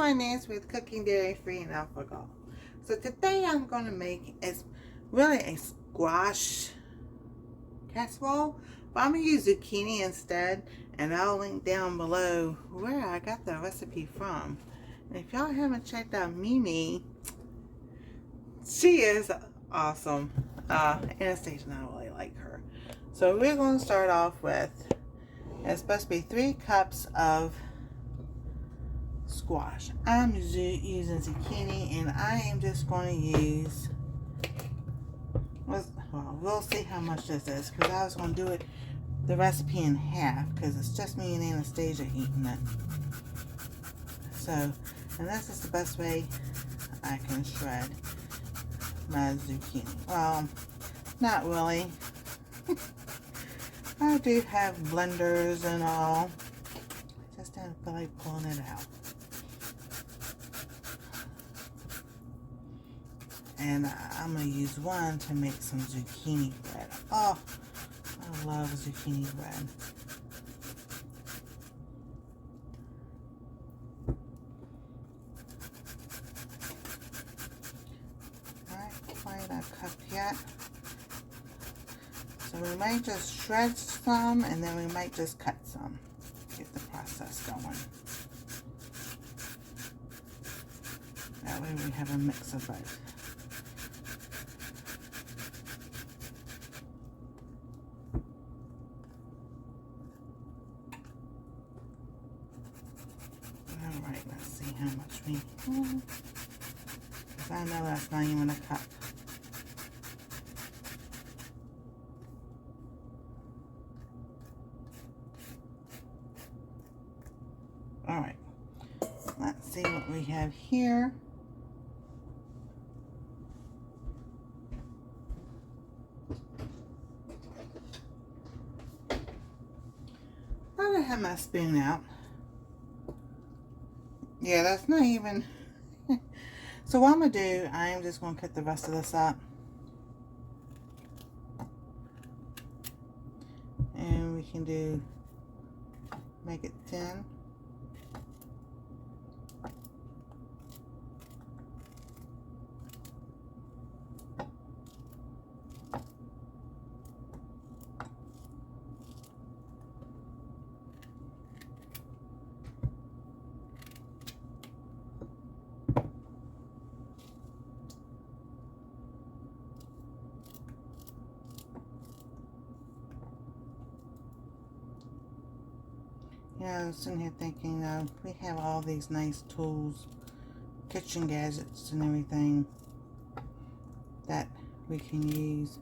everyone, Nancy with Cooking Dairy Free and Alcohol. So today I'm going to make is really a squash casserole, but I'm going to use zucchini instead, and I'll link down below where I got the recipe from. And if y'all haven't checked out Mimi, she is awesome. Anastasia and I really like her. So we're going to start off with, it's supposed to be 3 cups of squash. I'm using zucchini, and I am just going to use, well, we'll see how much this is, because I was going to do it the recipe in half, because it's just me and Anastasia eating it. So, and this is the best way I can shred my zucchini. Well, not really. I do have blenders and all. I just don't feel like pulling it out. And I'm going to use one to make some zucchini bread. Oh, I love zucchini bread. Alright, quite a cup yet. So we might just shred some, and then we might just cut some. Get the process going. That way we have a mix of both. Alright, let's see how much we have. Because I know that's not even a cup. Alright, let's see what we have here. I don't have my spoon out. Yeah, that's not even. So what I'm going to do, I am just going to cut the rest of this up. And we can do, make it thin. Yeah, I was sitting here thinking, we have all these nice tools, kitchen gadgets and everything that we can use.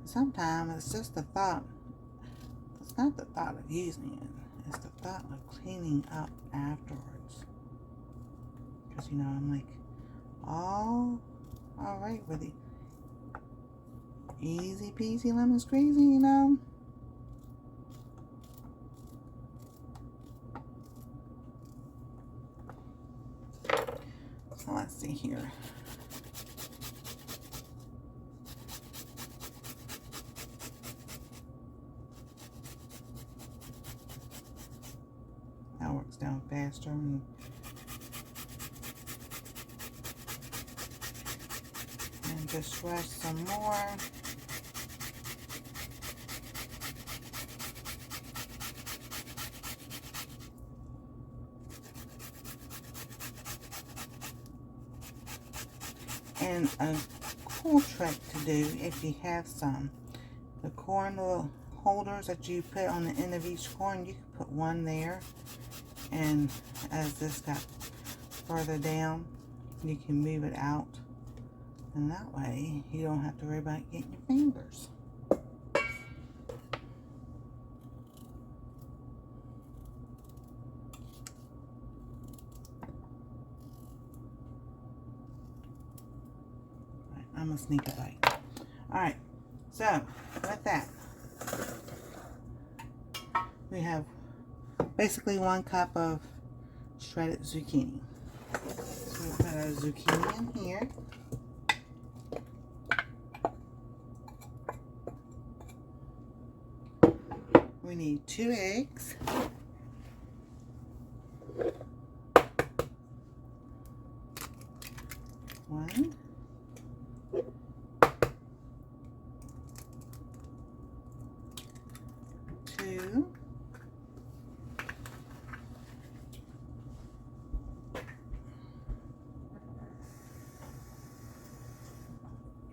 Sometimes it's just the thought, it's not the thought of using it, it's the thought of cleaning up afterwards. Because, you know, I'm like, all right with it. Easy peasy lemon squeezy, you know. So let's see here. That works down faster. And just shred some more. And a cool trick to do, if you have some, the corn little holders that you put on the end of each corn, you can put one there, and as this got further down, you can move it out, and that way you don't have to worry about getting your fingers. I'm gonna sneak a bite. Alright, so with that, we have basically 1 cup of shredded zucchini. So we'll put our zucchini in here. We need 2 eggs. 1, 2,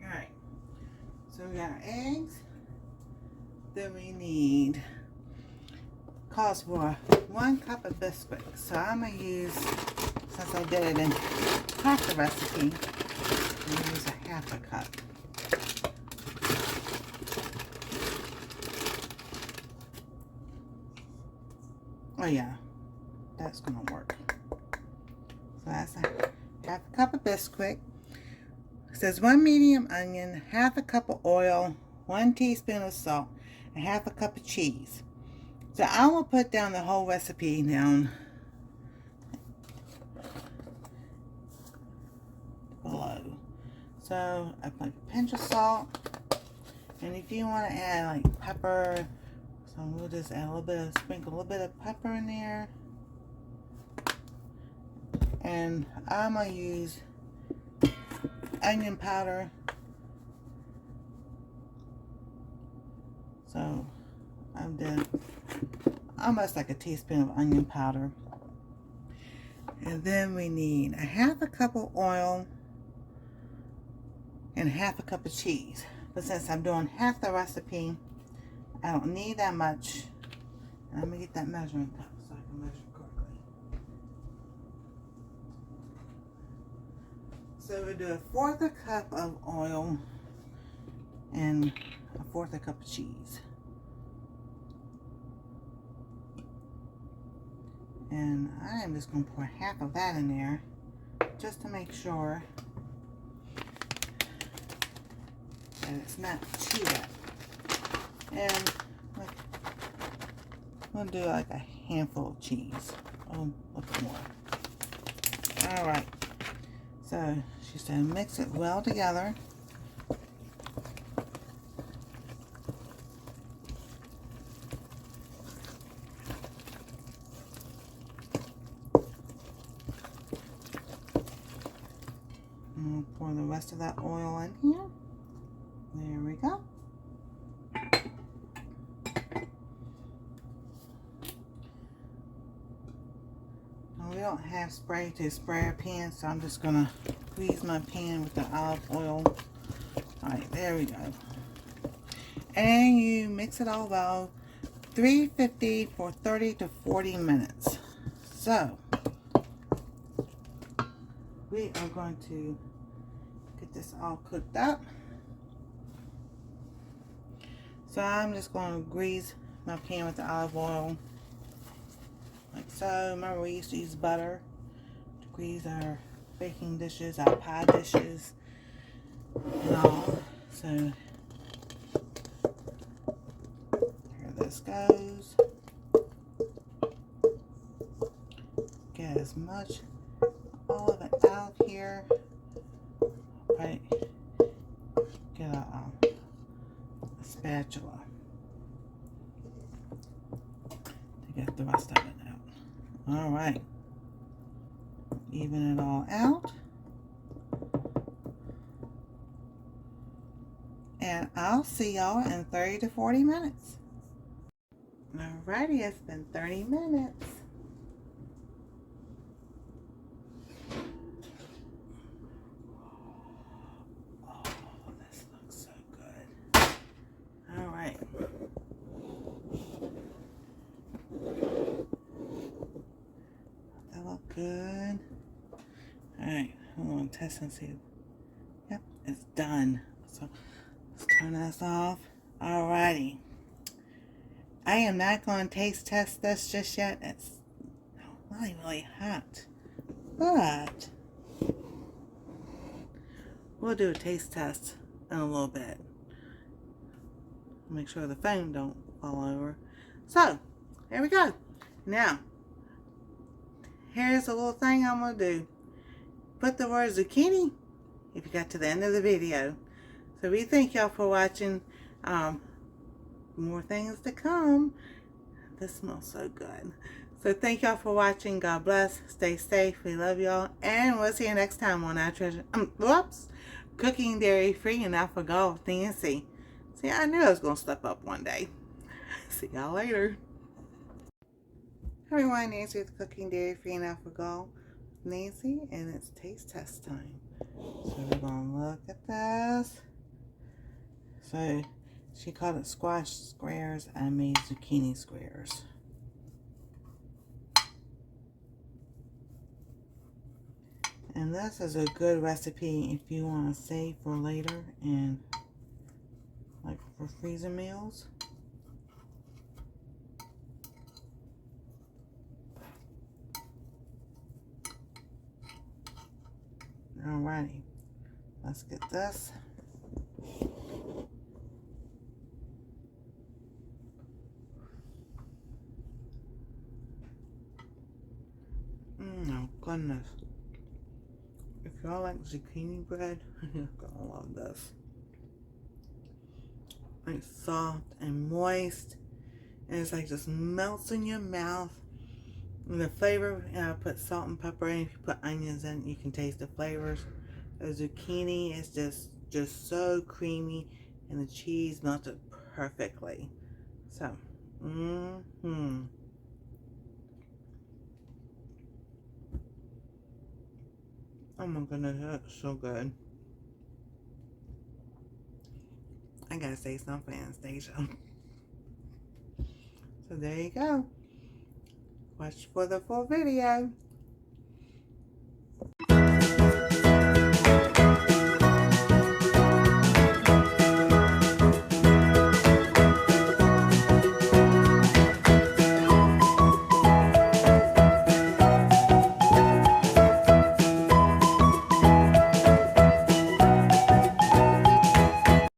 alright, so we got our eggs. Then we need, calls for 1 cup of bisquick. So I'm going to use, since I did it in half the recipe, I'm going to use a half a cup. Oh yeah, that's going to work. So that's a half a cup of bisquick. It says 1 medium onion, half a cup of oil, 1 teaspoon of salt, and half a cup of cheese. So I will put down the whole recipe down below. So I put a pinch of salt, and if you want to add like pepper, so we'll just add a little bit of, sprinkle a little bit of pepper in there. And I'm going to use onion powder. So I did almost like a teaspoon of onion powder. And then we need a half a cup of oil and half a cup of cheese. But since I'm doing half the recipe, I don't need that much. And let me get that measuring cup so I can measure correctly. So we do 1/4 cup of oil and 1/4 cup of cheese. And I am just going to pour half of that in there just to make sure that it's not too wet. And I'm going to do like a handful of cheese. Oh, look more. Alright. So she said mix it well together. And we'll pour the rest of that oil in here. There we go. Now we don't have spray to spray our pan, so I'm just gonna grease my pan with the olive oil. Alright, there we go. And you mix it all well. 350 for 30 to 40 minutes. So we are going to get this all cooked up. So I'm just going to grease my pan with the olive oil like so. Remember, we used to use butter to grease our baking dishes, our pie dishes and all. So here this goes. Get as much all of it out here. Right. Get a spatula to get the rest of it out. All right. Even it all out. And I'll see y'all in 30 to 40 minutes. Alrighty, it's been 30 minutes. Good. Alright, I'm going to test and see. Yep, it's done. So let's turn this off. Alrighty. I am not going to taste test this just yet. It's really, really hot. But we'll do a taste test in a little bit. Make sure the phone don't fall over. So, here we go. Now, here's a little thing I'm going to do. Put the word zucchini if you got to the end of the video. So we thank y'all for watching. More things to come. This smells so good. So thank y'all for watching. God bless. Stay safe. We love y'all. And we'll see you next time on our treasure. Cooking dairy free and alpha-go fancy. See, I knew I was going to step up one day. See y'all later. Everyone, Nancy with Cooking Dairy Free and Alpha-go. Nancy, and it's taste test time. So we're going to look at this. So she called it squash squares. I made zucchini squares. And this is a good recipe if you want to save for later and like for freezer meals. Alrighty, let's get this. Oh goodness. If y'all like zucchini bread, you're gonna love this. It's soft and moist, and it's like just melts in your mouth. And the flavor, I put salt and pepper in. If you put onions in, you can taste the flavors. The zucchini is just so creamy, and the cheese melted perfectly. So, oh my goodness, that's so good. I gotta say something, Anastasia. So there you go. Watch for the full video.